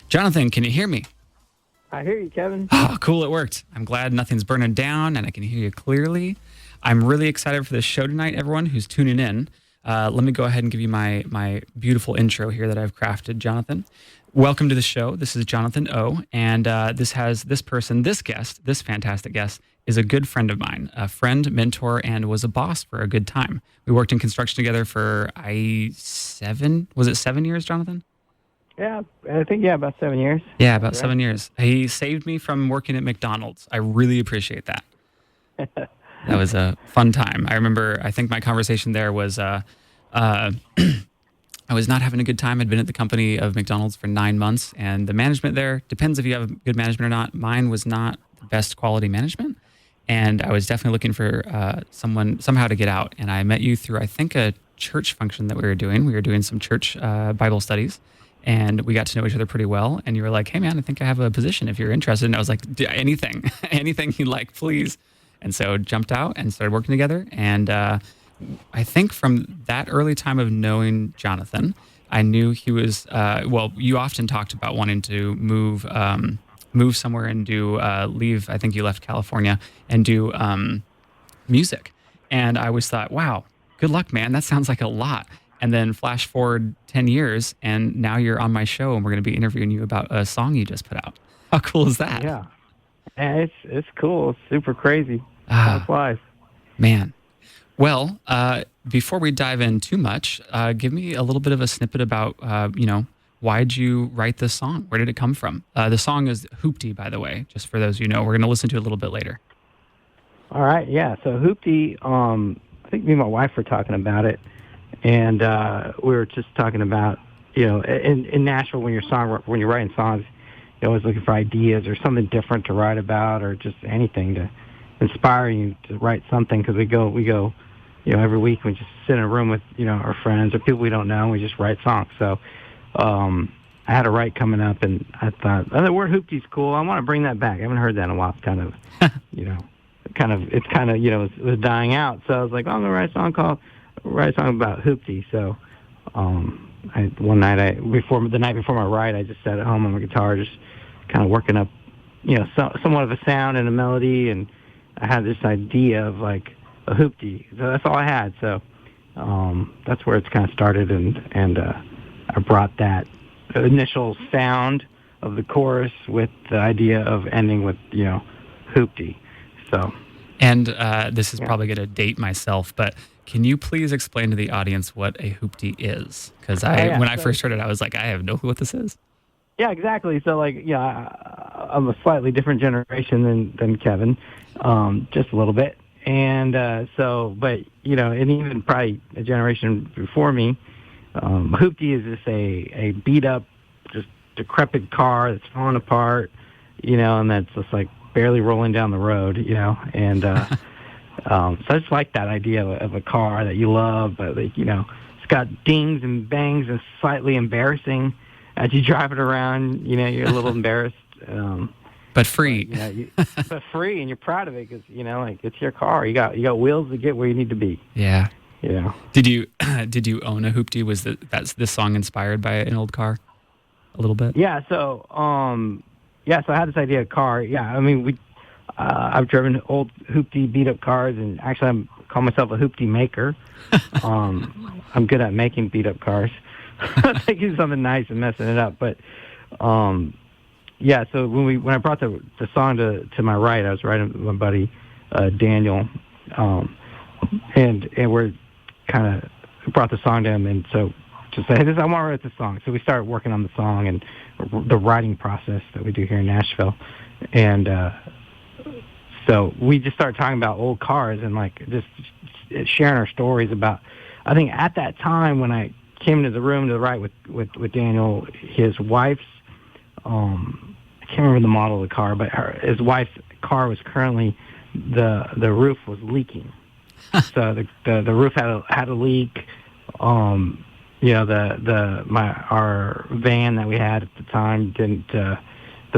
Jonathan, can you hear me? I hear you, Kevin. Oh, cool, it worked. I'm glad nothing's burning down and I can hear you clearly. I'm really excited for this show tonight, everyone who's tuning in. Let me go ahead and give you my beautiful intro here that I've crafted, Jonathan. Welcome to the show. This is Jonathan O, and this fantastic guest, is a good friend of mine, a friend, mentor, and was a boss for a good time. We worked in construction together for 7 years, Jonathan? Yeah, I think, about 7 years. Yeah, about 7 years. He saved me from working at McDonald's. I really appreciate that. That was a fun time. I think my conversation there was, I was not having a good time. I'd been at the company of McDonald's for 9 months, and the management there, depends if you have good management or not. Mine was not the best quality management, and I was definitely looking for somehow to get out. And I met you through, I think, a church function that we were doing. We were doing some church Bible studies. And we got to know each other pretty well. And you were like, hey, man, I think I have a position if you're interested. And I was like, anything you like, please. And so jumped out and started working together. And I think from that early time of knowing Jonathan, I knew he was, you often talked about wanting to move somewhere and leave. I think you left California and do music. And I always thought, wow, good luck, man. That sounds like a lot. And then flash forward 10 years, and now you're on my show, and we're going to be interviewing you about a song you just put out. How cool is that? Yeah, it's cool. It's super crazy. That's life. Man. Well, before we dive in too much, give me a little bit of a snippet about, why'd you write this song? Where did it come from? The song is Hoopty, by the way, just for those you know. We're going to listen to it a little bit later. All right, yeah. So Hoopty, I think me and my wife were talking about it. And we were just talking about, in Nashville, when you're writing songs, you're always looking for ideas or something different to write about, or just anything to inspire you to write something. Because we go, every week we just sit in a room with, our friends or people we don't know, and we just write songs. So I had a write coming up, and I thought, the word Hoopty's cool. I want to bring that back. I haven't heard that in a while. It's kind of, it was dying out. So I was like, I'm gonna write a song about Hoopty. So one night, the night before my write, I just sat at home on my guitar, just kind of working up, somewhat of a sound and a melody, and I had this idea of like a Hoopty. So that's all I had. So that's where it's kind of started, and I brought that initial sound of the chorus with the idea of ending with Hoopty. So. And this is probably going to date myself, but can you please explain to the audience what a Hoopty is? Because when I first heard it, I was like, I have no clue what this is. Yeah, exactly. So, I'm a slightly different generation than Kevin, just a little bit. And and even probably a generation before me, Hoopty is just a beat-up, just decrepit car that's falling apart, and that's just like barely rolling down the road, and so I just like that idea of a car that you love, but it's got dings and bangs and slightly embarrassing as you drive it around. You're a little embarrassed, but free. But free, and you're proud of it because it's your car. You got wheels to get where you need to be. Yeah. Did you own a Hoopty? Was that's this song inspired by an old car? A little bit. Yeah. So so I had this idea of car. Yeah, I mean, I've driven old Hoopty beat-up cars, and actually I call myself a Hoopty maker. I'm good at making beat-up cars. Taking something nice and messing it up. But, so when I brought the song to my write, I was writing with my buddy Daniel, and we're kind of brought the song to him, and so just said, I want to write the song. So we started working on the song and the writing process that we do here in Nashville. And so we just started talking about old cars and just sharing our stories about, I think at that time when I came into the room to write with Daniel, his wife's, I can't remember the model of the car, but his wife's car was currently, the roof was leaking. So the roof had a leak. Our van that we had at the time didn't, the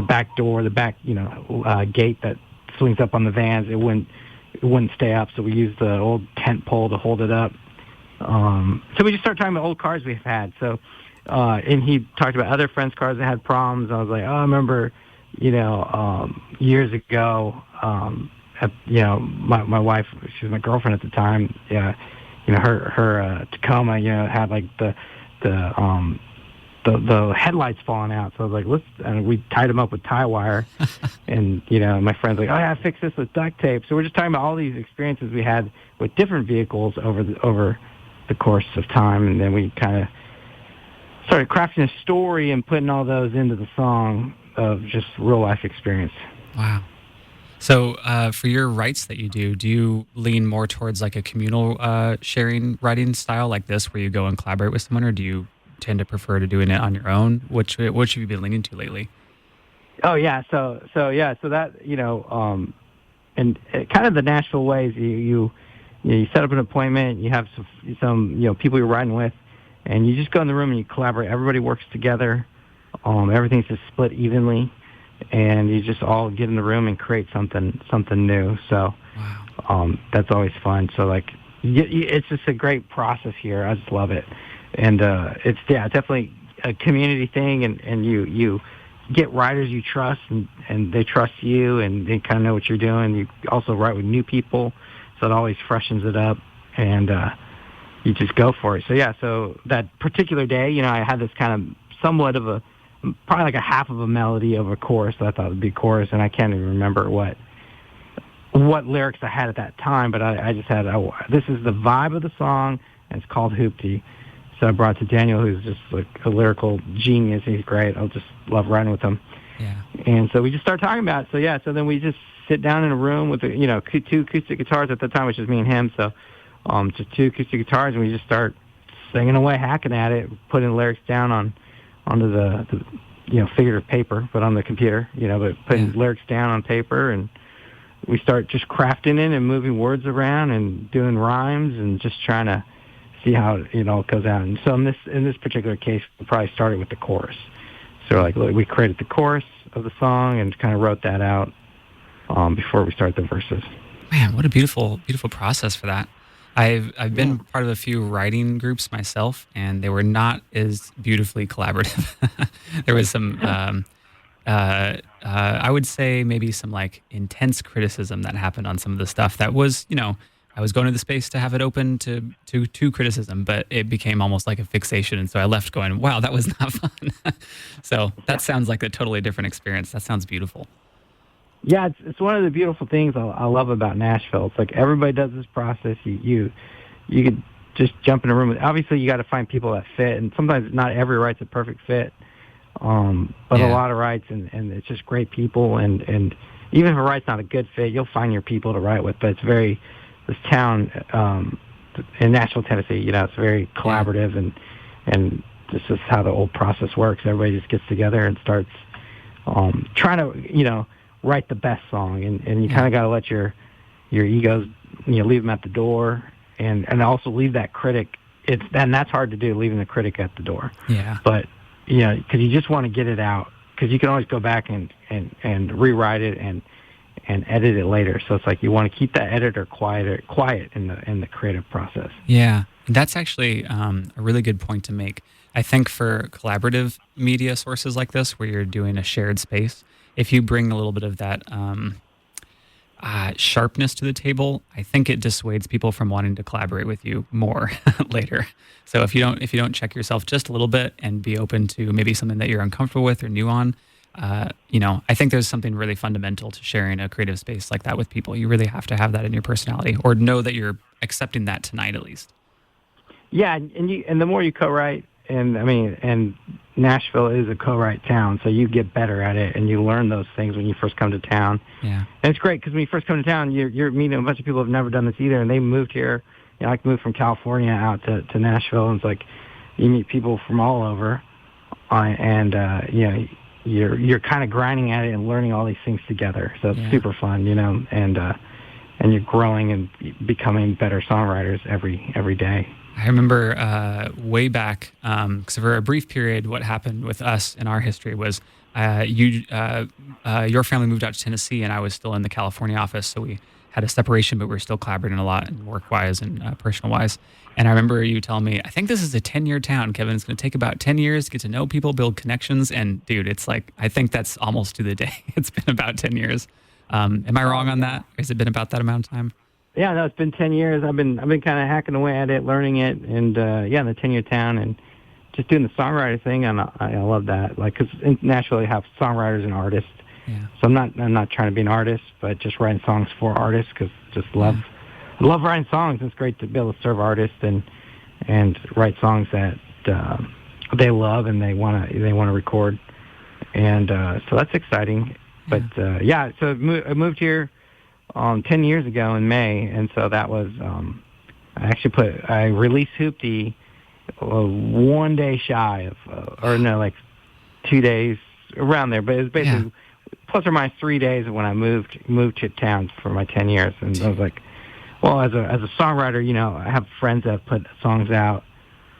back door, gate that swings up on the vans, it wouldn't stay up, so we used the old tent pole to hold it up. So we just started talking about old cars we've had. So and he talked about other friends' cars that had problems. I was like, oh, I remember, years ago, my wife, she was my girlfriend at the time. Yeah, her Tacoma, had like the headlights falling out. So I was like, and we tied them up with tie wire. And, my friend's like, oh yeah, I fixed this with duct tape. So we're just talking about all these experiences we had with different vehicles over the course of time. And then we kind of started crafting a story and putting all those into the song of just real life experience. Wow. So for your writes that you do you lean more towards like a communal sharing writing style like this where you go and collaborate with someone, or do you tend to prefer to doing it on your own? What have you been leaning to lately? Oh yeah, so that and kind of the Nashville ways. You set up an appointment. You have some people you're riding with, and you just go in the room and you collaborate. Everybody works together. Everything's just split evenly, and you just all get in the room and create something new. So wow. That's always fun. So like it's just a great process here. I just love it. And it's definitely a community thing, and you get writers you trust, and they trust you, and they kind of know what you're doing. You also write with new people, so it always freshens it up, and you just go for it. So that particular day, I had this kind of somewhat of probably like a half of a melody of a chorus that I thought would be chorus, and I can't even remember what lyrics I had at that time, but I just had, this is the vibe of the song, and it's called Hoopty. So I brought it to Daniel, who's just like a lyrical genius. He's great. I just love writing with him. Yeah. And so we just started talking about it. So then we just sit down in a room with two acoustic guitars at the time, which was me and him. So just two acoustic guitars, and we just start singing away, hacking at it, putting lyrics down onto the figurative paper, but on the computer, but putting lyrics down on paper, and we start just crafting it and moving words around and doing rhymes and just trying to see how it all goes out. And so in this particular case, we probably started with the chorus. So we created the chorus of the song and kind of wrote that out before we start the verses. Man, what a beautiful process for that. I've been part of a few writing groups myself, and they were not as beautifully collaborative. There was some, I would say maybe some like intense criticism that happened on some of the stuff that was, I was going to the space to have it open to criticism, but it became almost like a fixation. And so I left going, wow, that was not fun. So that sounds like a totally different experience. That sounds beautiful. Yeah, it's one of the beautiful things I love about Nashville. It's like everybody does this process. You could just jump in a room with, obviously you got to find people that fit, and sometimes not every write's a perfect fit. But a lot of writes, and it's just great people, and even if a write's not a good fit, you'll find your people to write with. But it's this town in Nashville, Tennessee, it's very collaborative, and this is how the old process works. Everybody just gets together and starts trying to, write the best song, and you kind of got to let your egos, leave them at the door, and also leave that critic. And that's hard to do, leaving the critic at the door. Yeah. But because you just want to get it out, because you can always go back and rewrite it and edit it later. So it's like you want to keep that editor quiet in the creative process. Yeah, that's actually a really good point to make. I think for collaborative media sources like this, where you're doing a shared space, if you bring a little bit of that sharpness to the table, I think it dissuades people from wanting to collaborate with you more later. So if you don't check yourself just a little bit and be open to maybe something that you're uncomfortable with or new on, I think there's something really fundamental to sharing a creative space like that with people. You really have to have that in your personality, or know that you're accepting that tonight at least. Yeah, and the more you co-write, and Nashville is a co-write town, so you get better at it, and you learn those things when you first come to town. Yeah, and it's great because when you first come to town, you're meeting a bunch of people who have never done this either, and they moved here. Like moved from California out to Nashville, and it's like you meet people from all over, and you're kind of grinding at it and learning all these things together. So it's super fun, and you're growing and becoming better songwriters every day. I remember way back, because for a brief period, what happened with us in our history was your family moved out to Tennessee, and I was still in the California office. So we had a separation, but we were still collaborating a lot, work-wise and personal-wise. And I remember you telling me, I think this is a 10-year town, Kevin. It's going to take about 10 years to get to know people, build connections. And dude, it's like, I think that's almost to the day. It's been about 10 years. Am I wrong on that? Has it been about that amount of time? Yeah, no, it's been 10 years. I've been kind of hacking away at it, learning it, and in the 10-year town, and just doing the songwriter thing. And I love that. Like, because internationally, I have songwriters and artists. Yeah. So I'm not trying to be an artist, but just writing songs for artists because just love writing songs. It's great to be able to serve artists and write songs that they love and they want to record. And so that's exciting. But so I moved here 10 years ago in May, and so that was I released Hoopty 1 day shy of 2 days around there, but it was basically plus or minus 3 days of when I moved to town for my 10 years. And I was like, well, as a songwriter, I have friends that have put songs out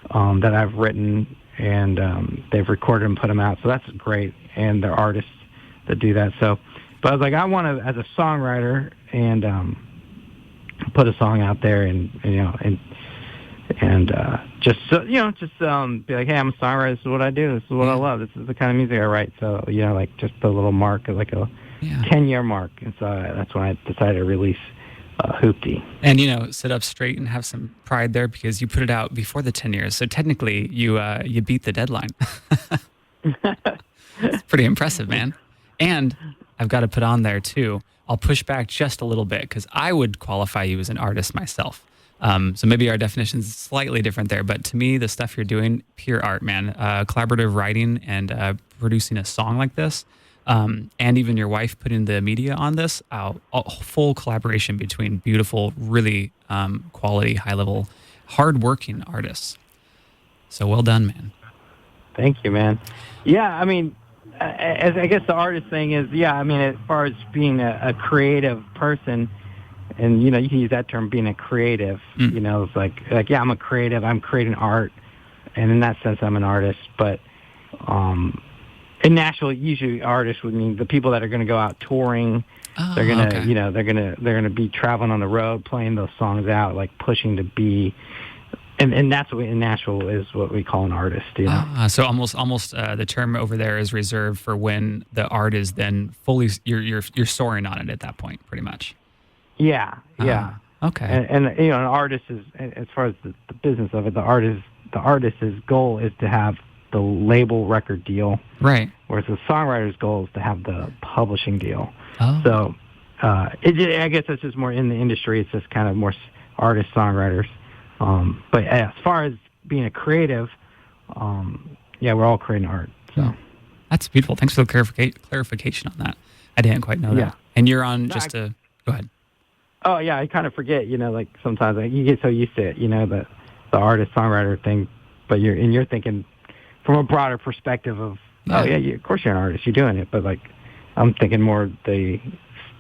that I've written, and they've recorded and put them out, so that's great. And they're artists that do that. So, but I was like, I want to, as a songwriter, and put a song out there, and just be like, hey, I'm a songwriter. This is what I do. This is what I love. This is the kind of music I write. So just a little mark, like a 10-year mark. And so that's when I decided to release Hoopty. And sit up straight and have some pride there because you put it out before the 10 years. So technically, you beat the deadline. It's pretty impressive, man. And I've got to put on there too. I'll push back just a little bit because I would qualify you as an artist myself. So maybe our definition is slightly different there, but to me, the stuff you're doing, pure art, man. Collaborative writing and producing a song like this, and even your wife putting the media on this, a full collaboration between beautiful, really quality, high-level, hard-working artists. So well done, man. Thank you, man. Yeah, I mean, as I guess the artist thing is, as far as being a creative person, and you can use that term, being a creative. It's like I'm a creative. I'm creating art, and in that sense, I'm an artist. But in Nashville, usually artists would mean the people that are going to go out touring. They're gonna, they're gonna be traveling on the road, playing those songs out, like pushing to be. And that's what in Nashville is what we call an artist. So almost the term over there is reserved for when the art is then fully you're soaring on it at that point, pretty much. Yeah. Okay. And an artist is, as far as the business of it, the artist's goal is to have the label record deal, right? Whereas the songwriter's goal is to have the publishing deal. Oh. So I guess that's just more in the industry. It's just kind of more artist songwriters. But as far as being a creative, we're all creating art. So that's beautiful. Thanks for the clarification on that. I didn't quite know that. And you're on go ahead. Oh yeah, I kind of forget. Like sometimes you get so used to it. The artist songwriter thing, but you're thinking from a broader perspective of of course you're an artist. You're doing it, but like I'm thinking more the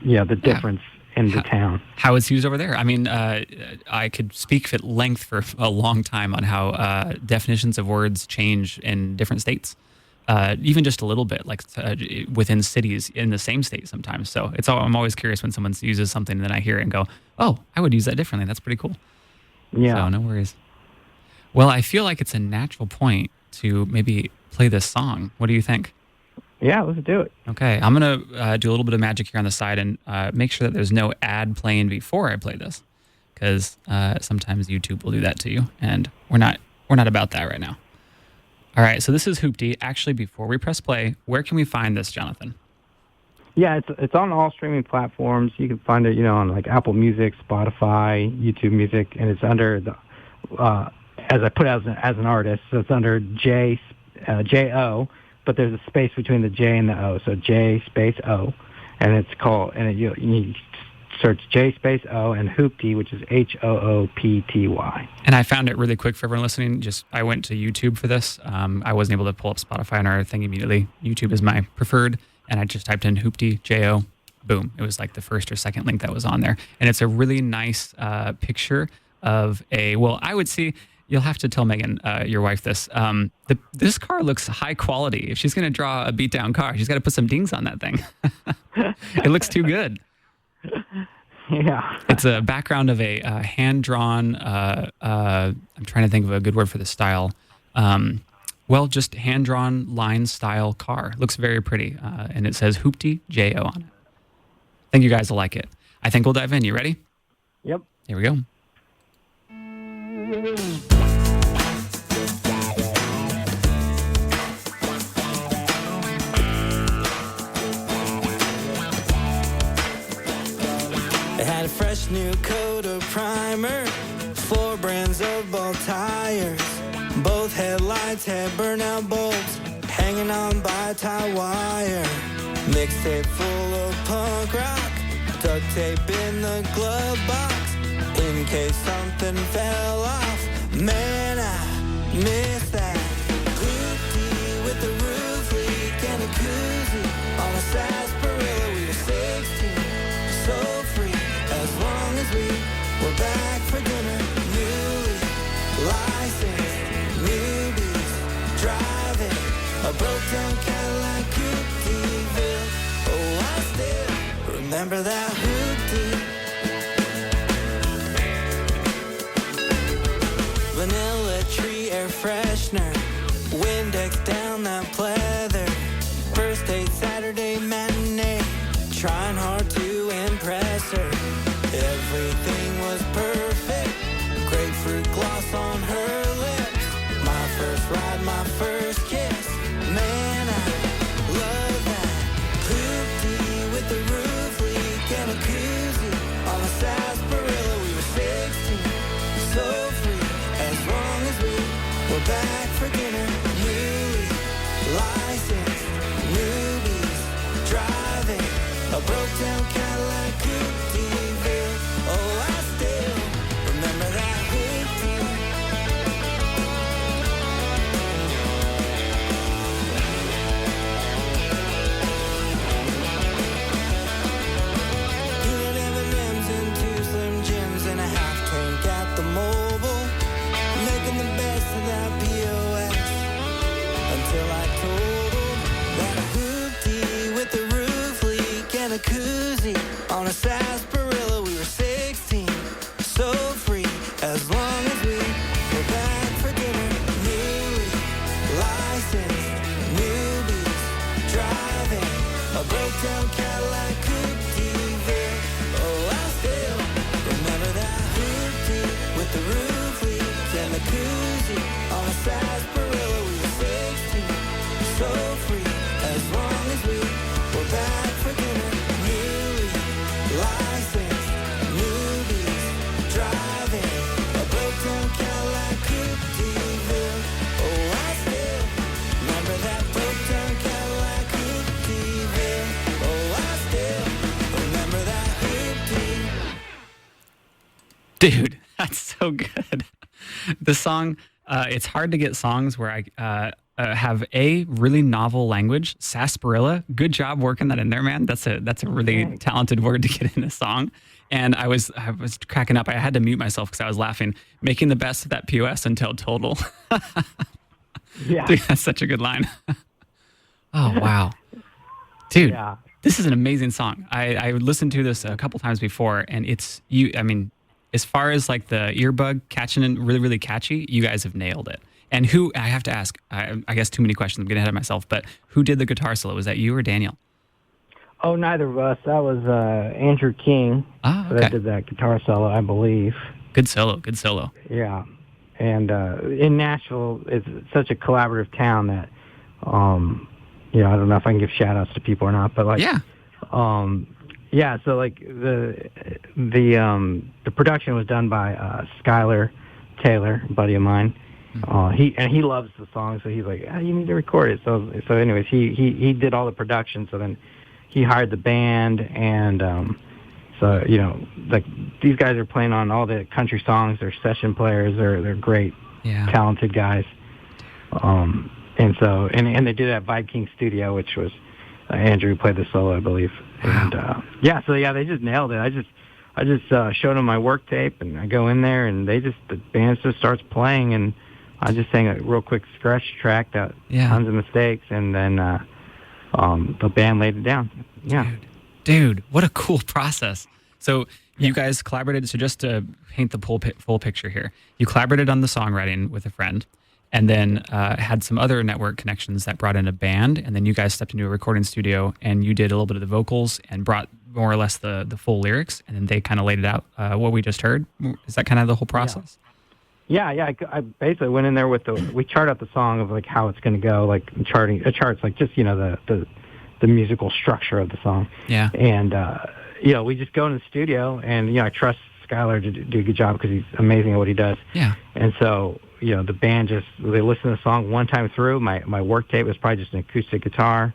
difference. In the town. How it's used over there. I mean, I could speak at length for a long time on how definitions of words change in different states, even just a little bit, like within cities in the same state sometimes. So I'm always curious when someone uses something and then I hear it and go, oh, I would use that differently. That's pretty cool. Yeah. So no worries. Well, I feel like it's a natural point to maybe play this song. What do you think? Yeah, let's do it. Okay, I'm going to do a little bit of magic here on the side and make sure that there's no ad playing before I play this, because sometimes YouTube will do that to you, and we're not about that right now. All right, so this is Hoopty. Actually, before we press play, where can we find this, Jonathan? Yeah, it's on all streaming platforms. You can find it, on like Apple Music, Spotify, YouTube Music, and it's under the as I put it as an artist, so it's under J-O. But there's a space between the J and the O, so J space O, and it's called, and you search J space O and Hoopty, which is Hoopty. And I found it really quick for everyone listening. I went to YouTube for this. I wasn't able to pull up Spotify and our thing immediately. YouTube is my preferred, and I just typed in Hoopty, J-O, boom. It was like the first or second link that was on there. And it's a really nice picture of I would see. You'll have to tell Megan, your wife, this. This car looks high quality. If she's going to draw a beat-down car, she's got to put some dings on that thing. It looks too good. Yeah. It's a background of a hand-drawn, I'm trying to think of a good word for the style. Just hand-drawn line-style car. Looks very pretty. And it says Hoopty, J-O on it. I think you guys will like it. I think we'll dive in. You ready? Yep. Here we go. It had a fresh new coat of primer, 4 brands of ball tires. Both headlights had burnout bulbs hanging on by tie wire. Mixtape full of punk rock, duct tape in the glove box in case something fell off. Man, I miss that. Hoopty with the roof leak and a koozie on a sarsaparilla. We were 16, so free as long as we were back for dinner. Newly licensed newbies driving a broke down Cadillac Hooptyville. Oh, I still remember that Hoopty. Vanilla tree air freshener, Windex down that pleather. First date Saturday matinee, trying hard to impress her. Everything was perfect, grapefruit gloss on her lips. My first ride, my first kiss. Man, I love that. Hoopty with the roof leak and a koozie on a sarsaparilla. We were 16, so free as long as we were back for dinner. Newly licensed newbies driving a broke down Cadillac Hooptyville. Oh, I still remember that Hoopty. Peanut M&Ms and 2 Slim Jims and a half tank at the mobile, making the best of that POS until I totaled that Hoopty with the roof leak and a koozie on a sarsaparilla. We were 16, so free as long as we were back for dinner. Newly licensed newbies driving a broke down Cadillac Hooptyville. Oh, I still remember that Hoopty with the roof leak and the koozie on a sarsaparilla. We were 16, so free as long as we were back for dinner. Newly licensed newbies driving a broke down Cadillac Hooptyville. Oh, I still remember that broke down Cadillac Hooptyville. Oh, I still remember that Hoopty. Dude, that's so good. The song, it's hard to get songs where I have a really novel language, sarsaparilla. Good job working that in there, man. That's a really talented word to get in a song. And I was cracking up. I had to mute myself because I was laughing. Making the best of that POS until total. Yeah. Dude, that's such a good line. Oh, wow. Dude, Yeah. this is an amazing song. I listened to this a couple times before, and it's, as far as like the earbud catching and really, really catchy, you guys have nailed it. And I have to ask, I guess too many questions, I'm getting ahead of myself, but who did the guitar solo? Was that you or Daniel? Oh, neither of us. That was Andrew King that did that guitar solo, I believe. Good solo, good solo. Yeah. And in Nashville, it's such a collaborative town that, I don't know if I can give shout-outs to people or not, but like... Yeah. So like the production was done by Skylar Taylor, a buddy of mine. He loves the song, so he's like, you need to record it. So anyways, he did all the production. So then he hired the band, and like these guys are playing on all the country songs. They're session players. They're great, talented guys. And they did it at Vibe King Studio, which was Andrew played the solo, I believe. Wow. And they just nailed it. I just showed them my work tape, and I go in there, and the band just starts playing, and I just sang a real quick scratch track that tons of mistakes, and then the band laid it down. Yeah. Dude, what a cool process. So you guys collaborated. So just to paint the full picture here, you collaborated on the songwriting with a friend, and then had some other network connections that brought in a band, and then you guys stepped into a recording studio and you did a little bit of the vocals and brought more or less the full lyrics, and then they kind of laid it out. What we just heard, is that kind of the whole process? Yeah. I basically went in there with we chart out the song of like how it's going to go, like it charts like just the musical structure of the song. Yeah. And we just go in the studio, and I trust Skylar to do a good job because he's amazing at what he does. Yeah. And so the band they listen to the song one time through. My work tape was probably just an acoustic guitar.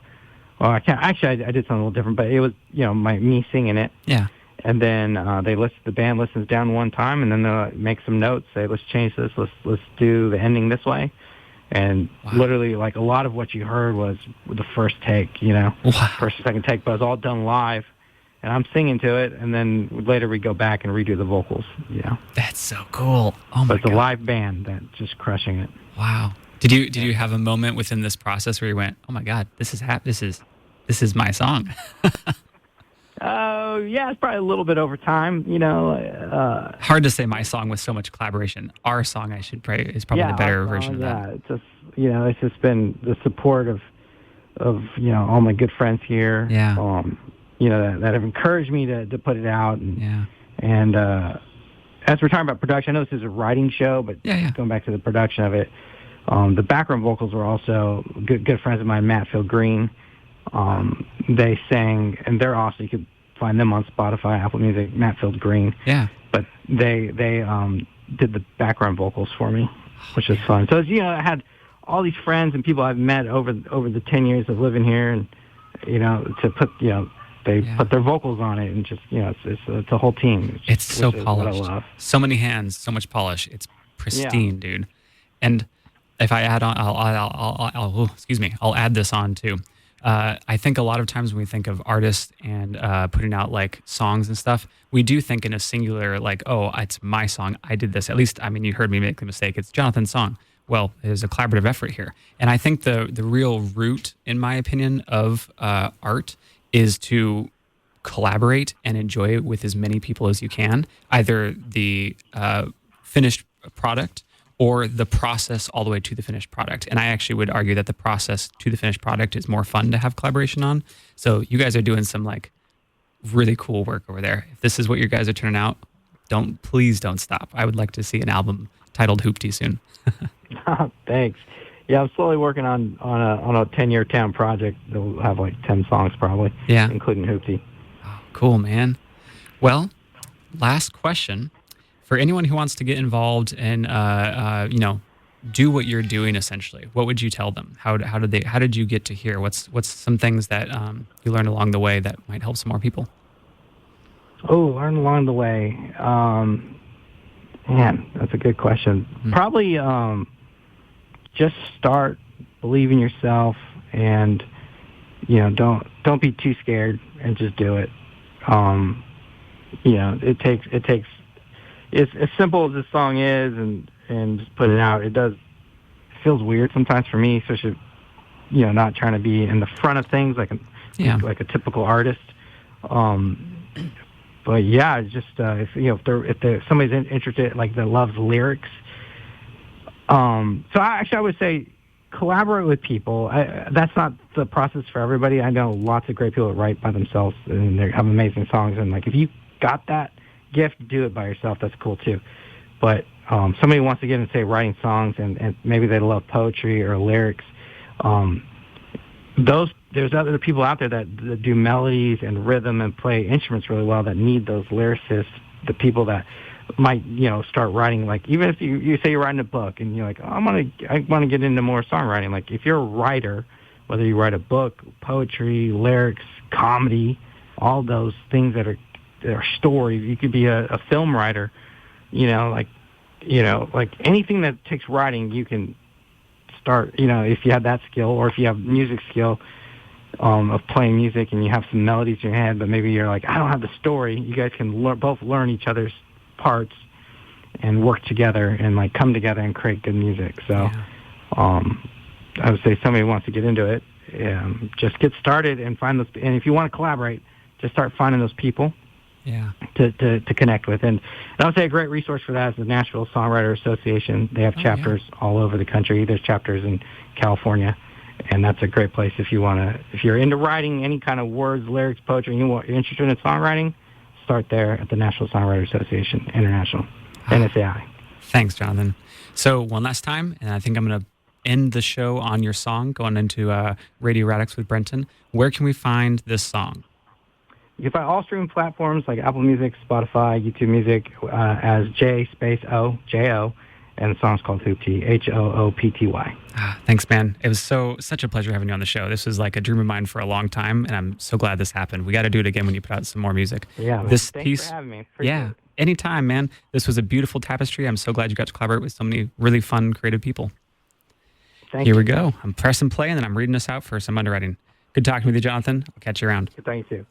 Well, I did something a little different, but it was me singing it. Yeah. And then the band listens down one time, and then they'll make some notes, say, let's change this, let's do the ending this way. And literally, like, a lot of what you heard was the first take, first or second take, but it was all done live. And I'm singing to it, and then later we go back and redo the vocals. That's so cool. Oh my But it's God. a live band that's just crushing it. Wow. Did you have a moment within this process where you went, oh my God, this is my song? Oh, yeah, it's probably a little bit over time, Hard to say my song with so much collaboration. Our song, I should pray, is probably the better version of that. Yeah, it's just, it's just been the support of all my good friends here. Yeah. That have encouraged me to put it out. Yeah. And as we're talking about production, I know this is a writing show, but going back to the production of it, the background vocals were also good friends of mine, Matt Phil Green. They sang, and they're awesome. You could find them on Spotify, Apple Music, Matt Phil Green. Yeah. But they did the background vocals for me, which was fun. So I had all these friends and people I've met over the 10 years of living here, and to put they put their vocals on it, and just it's a whole team. It's so polished. What I love. So many hands, so much polish. It's pristine, dude. And if I add on, I'll add this on too. I think a lot of times when we think of artists and putting out like songs and stuff, we do think in a singular, like, oh, it's my song. I did this. At least, you heard me make the mistake. It's Jonathan's song. Well, there's a collaborative effort here. And I think the real root, in my opinion, of art is to collaborate and enjoy it with as many people as you can, either the finished product or the process all the way to the finished product. And I actually would argue that the process to the finished product is more fun to have collaboration on. So you guys are doing some like really cool work over there. If this is what you guys are turning out, please don't stop. I would like to see an album titled Hoopty soon. Thanks. Yeah, I'm slowly working on a 10-year town project that will have like 10 songs probably, including Hoopty. Oh, cool, man. Well, last question. For anyone who wants to get involved and do what you're doing, essentially, what would you tell them? How did you get to here? What's some things that you learned along the way that might help some more people? Oh, learn along the way. Man, that's a good question. Mm-hmm. Probably just start, believe in yourself, and don't be too scared, and just do it. It takes. It's as simple as this song is, and just put it out. It feels weird sometimes for me, especially not trying to be in the front of things like a typical artist. But yeah, just if somebody's interested, like that loves lyrics. So I would say collaborate with people. That's not the process for everybody. I know lots of great people that write by themselves and they have amazing songs. And like if you got that gift, do it by yourself. That's cool too. But somebody wants to get into, say, writing songs and maybe they love poetry or lyrics. There's other people out there that do melodies and rhythm and play instruments really well that need those lyricists, the people that might start writing. Like even if you say you're writing a book and you're like, oh, I want to get into more songwriting. Like if you're a writer, whether you write a book, poetry, lyrics, comedy, all those things that are stories. You could be a film writer, like anything that takes writing, you can start, if you have that skill, or if you have music skill of playing music and you have some melodies in your head, but maybe you're like, I don't have the story. You guys can both learn each other's parts and work together and like come together and create good music. So I would say somebody wants to get into it, just get started and find those. And if you want to collaborate, just start finding those people Yeah. to connect with. And I would say a great resource for that is the Nashville Songwriter Association. They have chapters all over the country. There's chapters in California, and that's a great place if you're into writing any kind of words, lyrics, poetry, and you're interested in songwriting, start there at the National Songwriter Association International, NSAI. Thanks, Jonathan. So one last time, and I think I'm going to end the show on your song, going into Radio Radix with Brenton. Where can we find this song? You can find all streaming platforms like Apple Music, Spotify, YouTube Music as J-O, and the song's called Hoopty, Hoopty. Thanks, man. It was such a pleasure having you on the show. This was like a dream of mine for a long time, and I'm so glad this happened. We got to do it again when you put out some more music. Yeah, man. Thanks for having me. Appreciate it. Anytime, man. This was a beautiful tapestry. I'm so glad you got to collaborate with so many really fun, creative people. Thank you. Here we go. I'm pressing play, and then I'm reading us out for some underwriting. Good talking with you, Jonathan. I'll catch you around. Thank you, too.